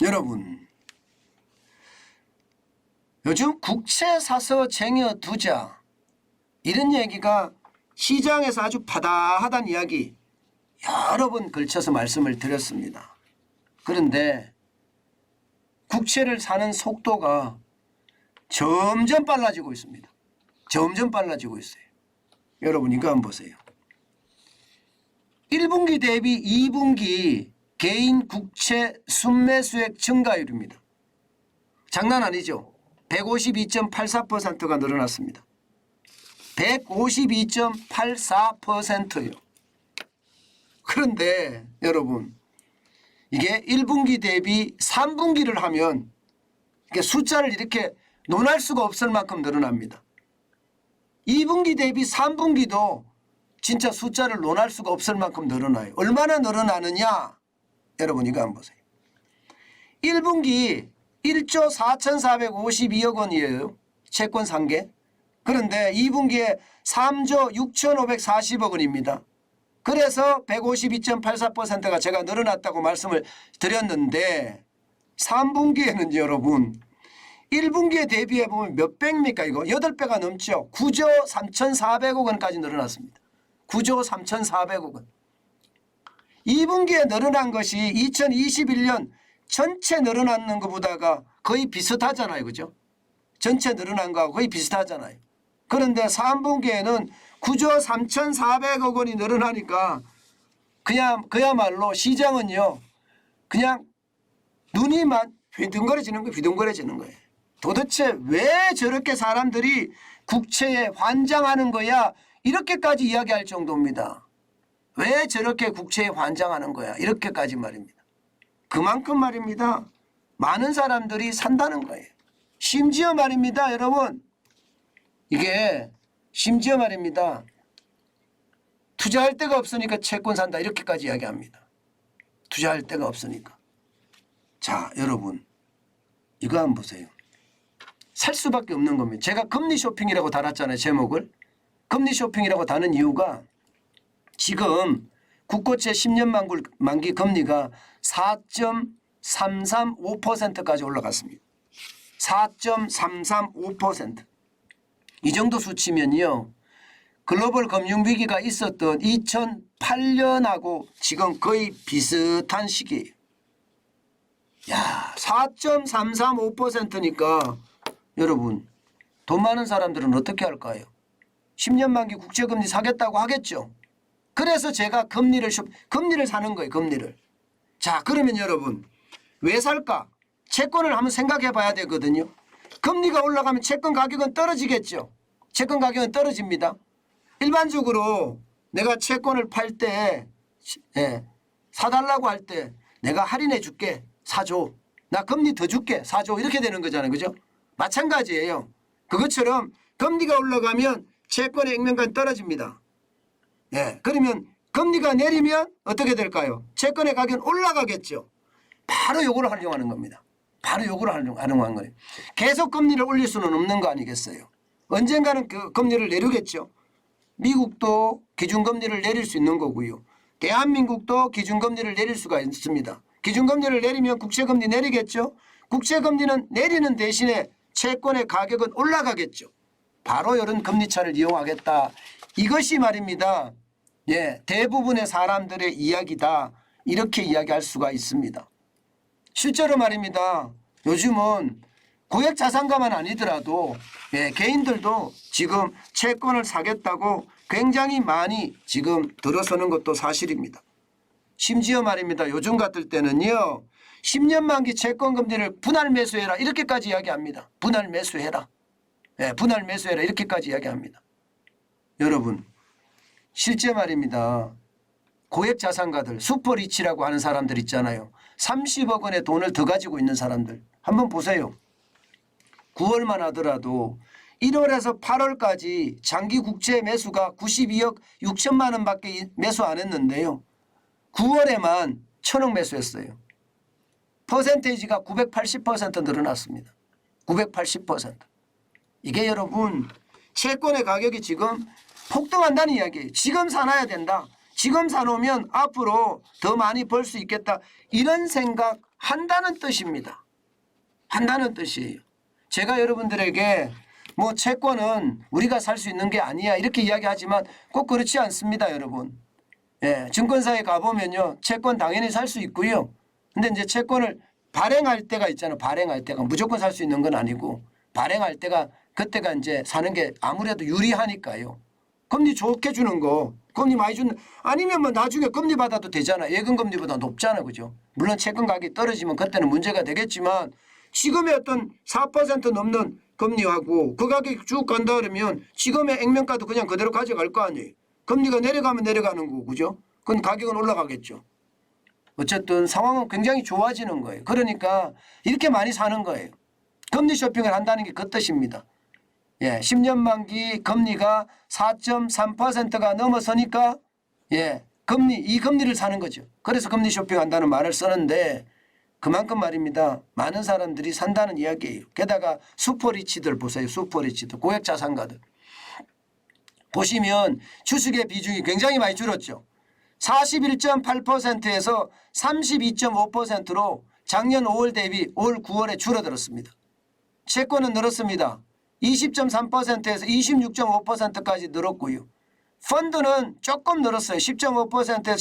여러분, 요즘 국채 사서 쟁여두자 이런 얘기가 시장에서 아주 파다하다는 이야기 여러 번 걸쳐서 말씀을 드렸습니다. 그런데 국채를 사는 속도가 점점 빨라지고 있습니다. 점점 빨라지고 있어요. 여러분 이거 한번 보세요. 1분기 대비 2분기 개인 국채 순매수액 증가율입니다. 장난 아니죠. 152.84%가 늘어났습니다. 152.84%요. 그런데 여러분 이게 1분기 대비 3분기를 하면 이게 숫자를 이렇게 논할 수가 없을 만큼 늘어납니다. 2분기 대비 3분기도 진짜 숫자를 논할 수가 없을 만큼 늘어나요. 얼마나 늘어나느냐? 여러분 이거 한번 보세요. 1분기 1조 4,452억 원이에요. 채권 산 게. 그런데 2분기에 3조 6,540억 원입니다. 그래서 152.84%가 제가 늘어났다고 말씀을 드렸는데 3분기에는 여러분 1분기에 대비해 보면 몇 배입니까 이거? 8배가 넘죠. 9조 3,400억 원까지 늘어났습니다. 9조 3,400억 원. 2분기에 늘어난 것이 2021년 전체 늘어나는 것보다가 거의 비슷하잖아요. 그죠? 전체 늘어난 거하고 거의 비슷하잖아요. 그런데 3분기에는 9조 3,400억 원이 늘어나니까 그냥 그야말로 시장은요. 그냥 눈이만 휘둥거려지는 거예요. 휘둥거려지는 거예요. 도대체 왜 저렇게 사람들이 국채에 환장하는 거야? 이렇게까지 이야기할 정도입니다. 왜 저렇게 국채에 환장하는 거야? 이렇게까지 말입니다. 그만큼 말입니다. 많은 사람들이 산다는 거예요. 심지어 말입니다. 여러분 이게 심지어 말입니다. 투자할 데가 없으니까 채권 산다 이렇게까지 이야기합니다. 투자할 데가 없으니까. 자 여러분 이거 한번 보세요. 살 수밖에 없는 겁니다. 제가 금리 쇼핑이라고 달았잖아요. 제목을. 금리 쇼핑이라고 다는 이유가 지금 국고채 10년 만기 금리가 4.335%까지 올라갔습니다. 4.335%. 이 정도 수치면요. 글로벌 금융위기가 있었던 2008년하고 지금 거의 비슷한 시기예요. 야, 4.335%니까 여러분 돈 많은 사람들은 어떻게 할까요? 10년 만기 국채금리 사겠다고 하겠죠. 그래서 제가 금리를 사는 거예요. 금리를. 자 그러면 여러분 왜 살까? 채권을 한번 생각해 봐야 되거든요. 금리가 올라가면 채권 가격은 떨어지겠죠. 채권 가격은 떨어집니다. 일반적으로 내가 채권을 팔 때 사달라고 할 때 내가 할인해 줄게 사줘. 나 금리 더 줄게 사줘. 이렇게 되는 거잖아요. 그죠? 마찬가지예요. 그것처럼 금리가 올라가면 채권의 액면가는 떨어집니다. 그러면 금리가 내리면 어떻게 될까요? 채권의 가격은 올라가겠죠. 바로 요거를 활용하는 겁니다. 바로 요거를 활용하는 거예요. 계속 금리를 올릴 수는 없는 거 아니겠어요? 언젠가는 그 금리를 내리겠죠. 미국도 기준금리를 내릴 수 있는 거고요. 대한민국도 기준금리를 내릴 수가 있습니다. 기준금리를 내리면 국채금리 내리겠죠. 국채금리는 내리는 대신에 채권의 가격은 올라가겠죠. 바로 이런 금리차를 이용하겠다. 이것이 말입니다. 대부분의 사람들의 이야기다. 이렇게 이야기할 수가 있습니다. 실제로 말입니다. 요즘은 고액자산가만 아니더라도 개인들도 지금 채권을 사겠다고 굉장히 많이 지금 들어서는 것도 사실입니다. 심지어 말입니다. 요즘 같을 때는요. 10년 만기 채권 금리를 분할 매수해라 이렇게까지 이야기합니다. 분할 매수해라. 분할 매수해라 이렇게까지 이야기합니다. 여러분 실제 말입니다. 고액자산가들 슈퍼리치라고 하는 사람들 있잖아요. 30억 원의 돈을 더 가지고 있는 사람들 한번 보세요. 9월만 하더라도 1월에서 8월까지 장기 국채 매수가 92억 6천만 원밖에 매수 안 했는데요. 9월에만 1,000억 매수했어요. 퍼센테이지가 980% 늘어났습니다. 980%. 이게 여러분 채권의 가격이 지금 폭등한다는 이야기예요. 지금 사놔야 된다. 지금 사놓으면 앞으로 더 많이 벌 수 있겠다. 이런 생각 한다는 뜻입니다. 한다는 뜻이에요. 제가 여러분들에게 뭐 채권은 우리가 살 수 있는 게 아니야 이렇게 이야기하지만 꼭 그렇지 않습니다, 여러분. 예, 증권사에 가보면요, 채권 당연히 살 수 있고요. 근데 이제 채권을 발행할 때가 있잖아요. 발행할 때가 무조건 살 수 있는 건 아니고 발행할 때가 그때가 이제 사는 게 아무래도 유리하니까요. 금리 좋게 주는 거, 금리 많이 주는 아니면 뭐 나중에 금리 받아도 되잖아. 예금 금리보다 높잖아, 그죠? 물론 채권 가격이 떨어지면 그때는 문제가 되겠지만 지금의 어떤 4% 넘는 금리하고 그 가격이 쭉 간다 그러면 지금의 액면가도 그냥 그대로 가져갈 거 아니에요. 금리가 내려가면 내려가는 거고, 그죠? 그건 가격은 올라가겠죠. 어쨌든 상황은 굉장히 좋아지는 거예요. 그러니까 이렇게 많이 사는 거예요. 금리 쇼핑을 한다는 게 그 뜻입니다. 예, 10년 만기 금리가 4.3%가 넘어서니까 예, 이 금리를 사는 거죠. 그래서 금리 쇼핑한다는 말을 쓰는데 그만큼 말입니다. 많은 사람들이 산다는 이야기예요. 게다가 슈퍼리치들 보세요. 슈퍼리치들, 고액자산가들. 보시면 주식의 비중이 굉장히 많이 줄었죠. 41.8%에서 32.5%로 작년 5월 대비 올 9월에 줄어들었습니다. 채권은 늘었습니다. 20.3%에서 26.5%까지 늘었고요. 펀드는 조금 늘었어요. 10.5%에서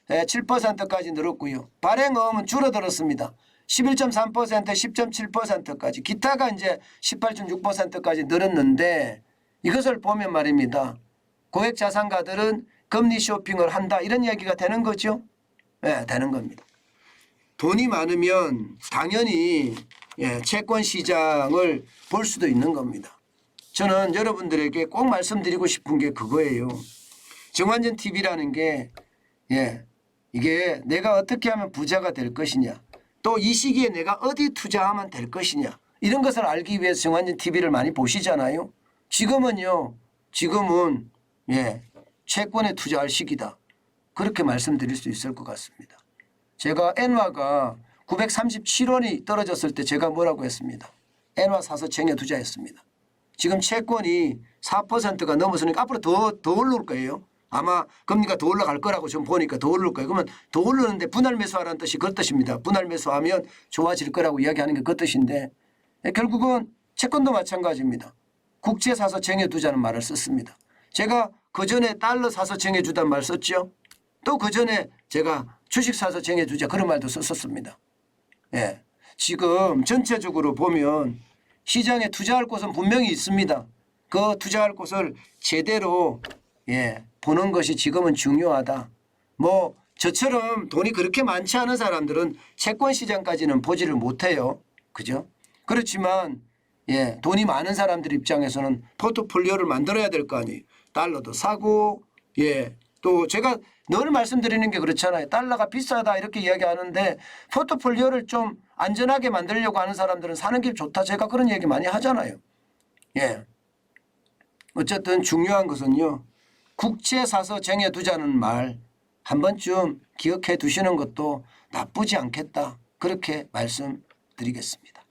11.7%까지 늘었고요. 발행어음은 줄어들었습니다. 11.3%, 10.7%까지. 기타가 이제 18.6%까지 늘었는데 이것을 보면 말입니다. 고액자산가들은 금리 쇼핑을 한다 이런 이야기가 되는 거죠. 네, 되는 겁니다. 돈이 많으면 당연히 채권 시장을 볼 수도 있는 겁니다. 저는 여러분들에게 꼭 말씀드리고 싶은 게 그거예요. 정환전 TV라는 게 이게 내가 어떻게 하면 부자가 될 것이냐, 또 이 시기에 내가 어디 투자하면 될 것이냐 이런 것을 알기 위해서 정환전 TV를 많이 보시잖아요. 지금은 채권에 투자할 시기다. 그렇게 말씀드릴 수 있을 것 같습니다. 제가 엔화가 937원이 떨어졌을 때 제가 뭐라고 했습니다. 엔화 사서 쟁여 투자했습니다. 지금 채권이 4%가 넘어서니까 앞으로 더 오를 거예요. 아마 금리가 더 올라갈 거라고 좀 보니까 더 오를 거예요. 그러면 더 오르는데 분할 매수하라는 뜻이 그 뜻입니다. 분할 매수하면 좋아질 거라고 이야기하는 게 그 뜻인데 결국은 채권도 마찬가지입니다. 국채 사서 쟁여 두자는 말을 썼습니다. 제가 그전에 달러 사서 쟁여 주단 말 썼죠. 또 그전에 제가 주식 사서 쟁여 두자 그런 말도 썼습니다. 예. 지금 전체적으로 보면 시장에 투자할 곳은 분명히 있습니다. 그 투자할 곳을 제대로 보는 것이 지금은 중요하다. 뭐 저처럼 돈이 그렇게 많지 않은 사람들은 채권 시장까지는 보지를 못해요. 그죠? 그렇지만 돈이 많은 사람들 입장에서는 포트폴리오를 만들어야 될 거 아니에요. 달러도 사고 또 제가 늘 말씀드리는 게 그렇잖아요. 달러가 비싸다 이렇게 이야기하는데 포트폴리오를 좀 안전하게 만들려고 하는 사람들은 사는 게 좋다. 제가 그런 얘기 많이 하잖아요. 어쨌든 중요한 것은요. 국채 사서 쟁여 두자는 말 한 번쯤 기억해 두시는 것도 나쁘지 않겠다. 그렇게 말씀드리겠습니다.